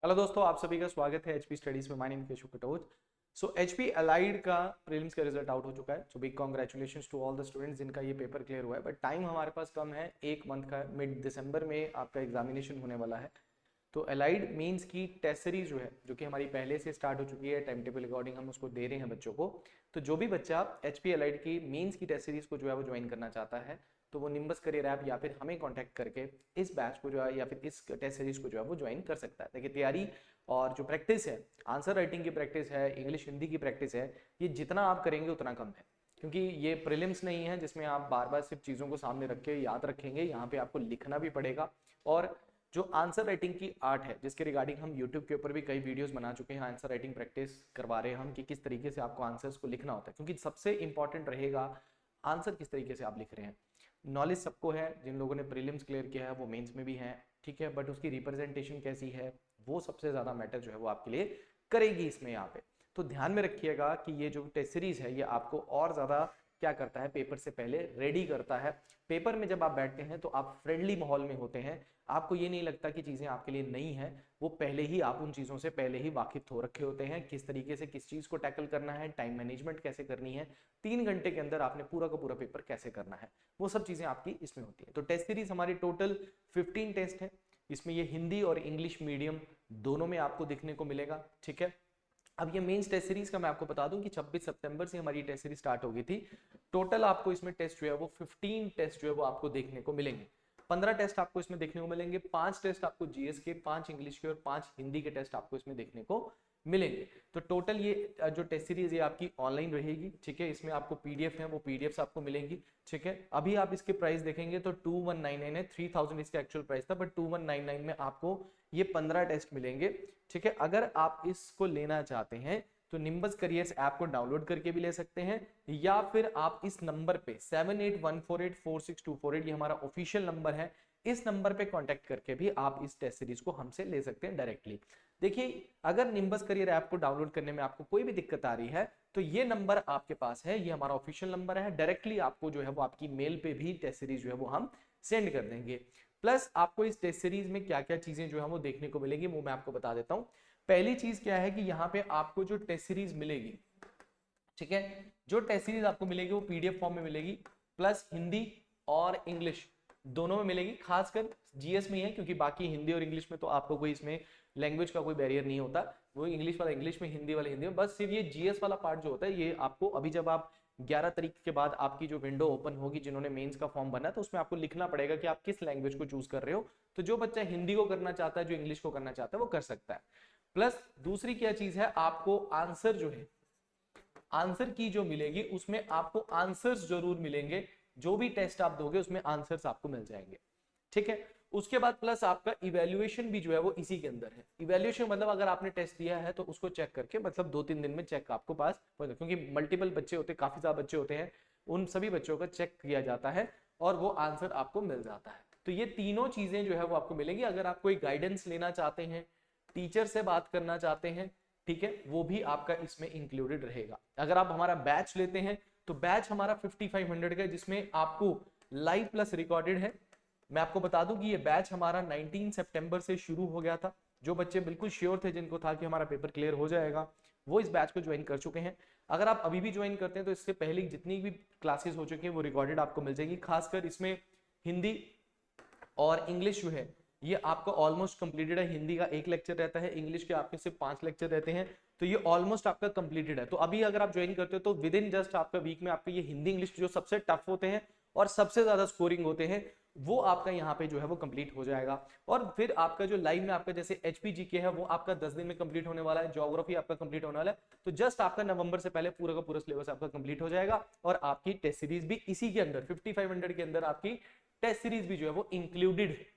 Hello दोस्तों, आप सभी का स्वागत है एचपी स्टडीज में। My name Keshav Katoch. So HP allied का प्रीलिम्स का रिजल्ट आउट हो चुका है। So big congratulations to all the students जिनका ये पेपर क्लियर हुआ है। बट टाइम हमारे पास कम है, एक मंथ का। मिड दिसंबर में आपका एग्जामिनेशन होने वाला है। तो अलाइड मीन्स की टेस्ट सीरीज जो है, जो कि हमारी पहले से स्टार्ट हो चुकी है, टाइम टेबल अकॉर्डिंग हम उसको दे रहे हैं बच्चों को। तो जो भी बच्चा एचपी अलाइड की मीन्स की टेस्ट सीरीज को जो है वो ज्वाइन करना चाहता है, तो वो निम्बस करियर ऐप या फिर हमें कांटेक्ट करके इस बैच को जो है या फिर इस टेस्ट सीरीज को जो है वो ज्वाइन कर सकता है। देखिए, तैयारी और जो प्रैक्टिस है, आंसर राइटिंग की प्रैक्टिस है, इंग्लिश हिंदी की प्रैक्टिस है, ये जितना आप करेंगे उतना कम है। क्योंकि ये प्रीलिम्स नहीं है जिसमें आप बार बार सिर्फ चीज़ों को सामने रख के याद रखेंगे। यहाँ पे आपको लिखना भी पड़ेगा। और जो आंसर राइटिंग की आर्ट है, जिसके रिगार्डिंग हम यूट्यूब के ऊपर भी कई वीडियोस बना चुके हैं, आंसर राइटिंग प्रैक्टिस करवा रहे हैं हम कि किस तरीके से आपको आंसर्स को लिखना होता है। क्योंकि सबसे इंपॉर्टेंट रहेगा आंसर किस तरीके से आप लिख रहे हैं। नॉलेज सबको है, जिन लोगों ने प्रीलिम्स क्लियर किया है वो मेंस में भी हैं, ठीक है। बट उसकी रिप्रेजेंटेशन कैसी है, वो सबसे ज़्यादा मैटर जो है वो आपके लिए करेगी इसमें यहाँ पे। तो ध्यान में रखिएगा कि ये जो टेस्ट सीरीज है ये आपको और ज़्यादा क्या करता है, पेपर से पहले रेडी करता है। पेपर में जब आप बैठते हैं तो आप फ्रेंडली माहौल में होते हैं, आपको ये नहीं लगता कि चीज़ें आपके लिए नई हैं। वो पहले ही आप उन चीज़ों से पहले ही वाकिफ हो रखे होते हैं, किस तरीके से किस चीज़ को टैकल करना है, टाइम मैनेजमेंट कैसे करनी है, 3 घंटे के अंदर आपने पूरा का पूरा पेपर कैसे करना है, वो सब चीज़ें आपकी इसमें होती है। तो टेस्ट सीरीज हमारी टोटल 15 टेस्ट है। इसमें ये हिंदी और इंग्लिश मीडियम दोनों में आपको देखने को मिलेगा, ठीक है। अब ये मेंस टेस्ट सीरीज का मैं आपको बता दूं कि 26 सितंबर से हमारी टेस्ट सीरीज स्टार्ट हो गई थी। टोटल आपको इसमें टेस्ट जो है वो 15 टेस्ट जो है वो आपको देखने को मिलेंगे। 15 टेस्ट आपको इसमें देखने को मिलेंगे। 5 टेस्ट आपको जीएस के, 5 इंग्लिश के और 5 हिंदी के टेस्ट आपको इसमें देखने को मिलेंगे। तो टोटल ये जो टेस्ट सीरीज है आपकी ऑनलाइन रहेगी, ठीक है। इसमें आपको पीडीएफ है, वो पीडीएफ आपको मिलेंगी, ठीक है। अभी आप इसके प्राइस देखेंगे तो 2199 है, 3000 इसका एक्चुअल प्राइस था, बट 2199 में आपको ये 15 टेस्ट मिलेंगे, ठीक है। अगर आप इसको लेना चाहते हैं तो निम्बस करियर्स ऐप को डाउनलोड करके भी ले सकते हैं, या फिर आप इस नंबर पे 7814846248, ये हमारा ऑफिशियल नंबर है, इस नंबर पे कांटेक्ट करके भी आप इस टेस्ट सीरीज को हमसे ले सकते हैं डायरेक्टली। देखिए, अगर निम्बस करियर ऐप को डाउनलोड करने में आपको कोई भी दिक्कत आ रही है तो ये नंबर आपके पास है, ये हमारा ऑफिशियल नंबर है। डायरेक्टली आपको जो है वो आपकी मेल पे भी टेस्ट सीरीज जो है वो हम सेंड कर देंगे। प्लस आपको इस टेस्ट सीरीज में क्या क्या चीजें जो है वो देखने को मिलेगी वो मैं आपको बता देता हूं। पहली चीज क्या है कि यहाँ पे आपको जो टेस्ट सीरीज मिलेगी, ठीक है, जो टेस्ट सीरीज आपको मिलेगी वो पीडीएफ फॉर्म में मिलेगी, प्लस हिंदी और इंग्लिश दोनों में मिलेगी। खासकर जीएस में ही है, क्योंकि बाकी हिंदी और इंग्लिश में तो आपको कोई इसमें लैंग्वेज का कोई बैरियर नहीं होता। वो इंग्लिश वाला इंग्लिश में, हिंदी वाला हिंदी में, बस सिर्फ ये जीएस वाला पार्ट जो होता है ये आपको अभी जब आप 11 तारीख के बाद आपकी जो विंडो ओपन होगी, जिन्होंने मेंस का फॉर्म भरना है, तो उसमें आपको लिखना पड़ेगा कि आप किस लैंग्वेज को चूज कर रहे हो। तो जो बच्चा हिंदी को करना चाहता है, जो इंग्लिश को करना चाहता है, वो कर सकता है। प्लस दूसरी क्या चीज है, आपको आंसर जो है, आंसर की जो मिलेगी उसमें आपको आंसर्स जरूर मिलेंगे। जो भी टेस्ट आप दोगे उसमें आंसर्स आपको मिल जाएंगे, ठीक है। उसके बाद प्लस आपका इवैल्यूएशन भी जो है वो इसी के अंदर है। इवैल्यूएशन मतलब अगर आपने टेस्ट दिया है तो उसको चेक करके, मतलब 2-3 दिन में चेक आपको पास, क्योंकि मल्टीपल बच्चे होते हैं, काफी ज्यादा बच्चे होते हैं, उन सभी बच्चों का चेक किया जाता है और वो आंसर आपको मिल जाता है। तो ये तीनों चीजें जो है वो आपको मिलेंगी। अगर आप कोई गाइडेंस लेना चाहते हैं, टीचर से बात करना चाहते हैं, ठीक है, वो भी आपका इसमें इंक्लूडेड रहेगा। अगर आप हमारा बैच लेते हैं तो बैच हमारा 5500 का है, जिसमें आपको लाइव प्लस रिकॉर्डेड है। मैं आपको बता दूं कि ये बैच हमारा 19 सितंबर से शुरू हो गया था। जो बच्चे बिल्कुल श्योर थे, जिनको था कि हमारा पेपर क्लियर हो जाएगा, वो इस बैच को ज्वाइन कर चुके हैं। अगर आप अभी भी ज्वाइन करते हैं तो इससे पहले जितनी भी क्लासेस हो चुकी हैं वो रिकॉर्डेड आपको मिल जाएगी। खासकर इसमें हिंदी और इंग्लिश जो है ये आपका ऑलमोस्ट कंप्लीटेड है। हिंदी का 1 लेक्चर रहता है, इंग्लिश के आपके सिर्फ 5 लेक्चर रहते हैं, तो ये ऑलमोस्ट आपका कंप्लीटेड है। तो अभी अगर आप ज्वाइन करते हो तो विद इन जस्ट आपका वीक में आपका ये हिंदी इंग्लिश जो सबसे टफ होते हैं और सबसे ज्यादा स्कोरिंग होते हैं, वो आपका यहाँ पे जो है वो कंप्लीट हो जाएगा। और फिर आपका जो लाइव में आपका जैसे एचपीजीके है वो आपका 10 दिन में कंप्लीट होने वाला है, ज्योग्राफी आपका कंप्लीट होने वाला है। तो जस्ट आपका नवंबर से पहले पूरा का पूरा सिलेबस आपका कंप्लीट हो जाएगा और आपकी टेस्ट सीरीज भी इसी के अंदर 5500 के अंदर आपकी टेस्ट सीरीज भी जो है वो इंक्लूडेड है,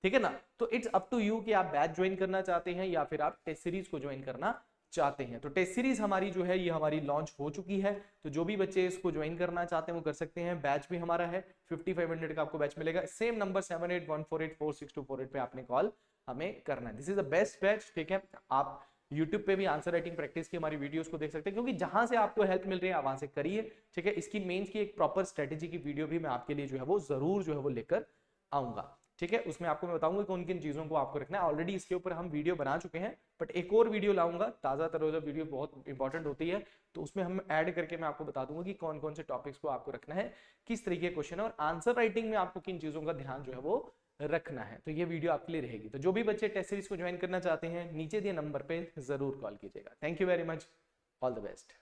ठीक है ना। तो इट्स अप टू यू कि आप बैच ज्वाइन करना चाहते हैं या फिर आप टेस्ट सीरीज को ज्वाइन करना चाहते हैं। तो टेस्ट सीरीज हमारी जो है ये हमारी लॉन्च हो चुकी है। तो जो भी बच्चे इसको ज्वाइन करना चाहते हैं वो कर सकते हैं। बैच भी हमारा है 5500 का आपको बैच मिलेगा। सेम नंबर 7814846248 पे आपने कॉल हमें करना है। This is the best batch, ठीक है। आप यूट्यूब पे भी आंसर राइटिंग प्रैक्टिस की हमारी वीडियोस को देख सकते हैं, क्योंकि जहां से आपको हेल्प मिल रही है आप वहां से करिए, ठीक है। इसकी मेंस की एक प्रॉपर स्ट्रेटेजी की वीडियो भी मैं आपके लिए जो है वो जरूर जो है वो लेकर आऊंगा, ठीक है, उसमें आपको मैं बताऊंगा कौन किन चीजों को आपको रखना है। ऑलरेडी इसके ऊपर हम वीडियो बना चुके हैं, बट एक और वीडियो लाऊंगा, ताजा तरोजा वीडियो बहुत इंपॉर्टेंट होती है, तो उसमें हम ऐड करके मैं आपको बता दूंगा कि कौन कौन से टॉपिक्स को आपको रखना है, किस तरीके के क्वेश्चन है, और आंसर राइटिंग में आपको किन चीजों का ध्यान जो है वो रखना है। तो ये वीडियो आपके लिए रहेगी। तो जो भी बच्चे टेस्ट सीरीज को ज्वाइन करना चाहते हैं, नीचे दिए नंबर पे जरूर कॉल कीजिएगा। Thank you very much, all the best.